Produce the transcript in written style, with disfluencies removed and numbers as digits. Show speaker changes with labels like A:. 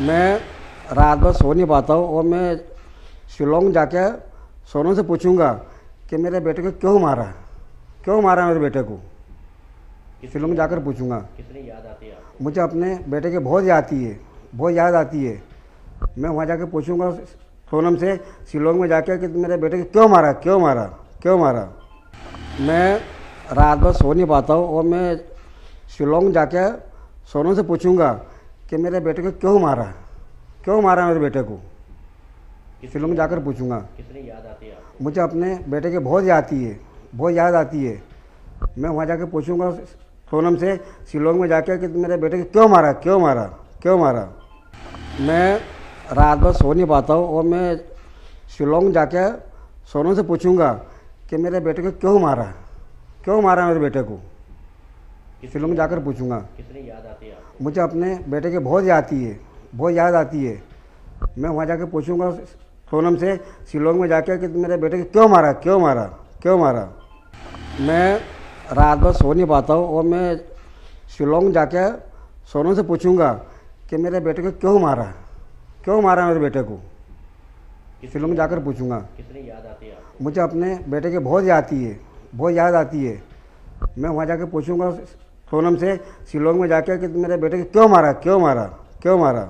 A: मैं रात भर सो नहीं पाता हूँ और मैं शिलोंग जाके सोनू से पूछूंगा कि मेरे बेटे को क्यों मारा मेरे बेटे को। शिलोंग जाकर पूछूंगा।
B: कितनी याद आती है आपको?
A: मुझे अपने बेटे की बहुत याद आती है। मैं वहाँ जाके पूछूंगा सोनम से शिलोंग में जाके कि मेरे बेटे को क्यों मारा। मैं रात भर सो नहीं पाता हूँ और मैं शिलोंग जाके सोनू से पूछूंगा कि मेरे बेटे को क्यों मारा मेरे बेटे को। शिलोंग जाकर पूछूंगा।
B: कितनी याद आती है आपको?
A: मुझे अपने बेटे की बहुत याद आती है। मैं वहाँ जाके पूछूंगा सोनम से शिलोंग में जाके कि मेरे बेटे को क्यों मारा। मैं रात भर सो नहीं पाता हूँ और मैं शिलोंग जाके सोनू से पूछूंगा कि मेरे बेटे को क्यों मारा मेरे बेटे को। शिलोंग जाकर पूछूंगा।
B: कितनी याद आती है आपको?
A: मुझे अपने बेटे की बहुत याद आती है। मैं वहाँ जाके पूछूंगा सोनम से शिलोंग में जाके कि मेरे बेटे को क्यों मारा। मैं रात भर सो नहीं पाता हूँ और मैं शिलोंग जाके सोनू से पूछूंगा कि मेरे बेटे को क्यों मारा मेरे बेटे को। शिलोंग जाकर पूछूंगा।
B: कितनी याद आती है आपको?
A: मुझे अपने बेटे की बहुत याद आती है। मैं वहाँ जाके पूछूंगा सोनम से शिलोंग में जाके कि मेरे बेटे को क्यों मारा।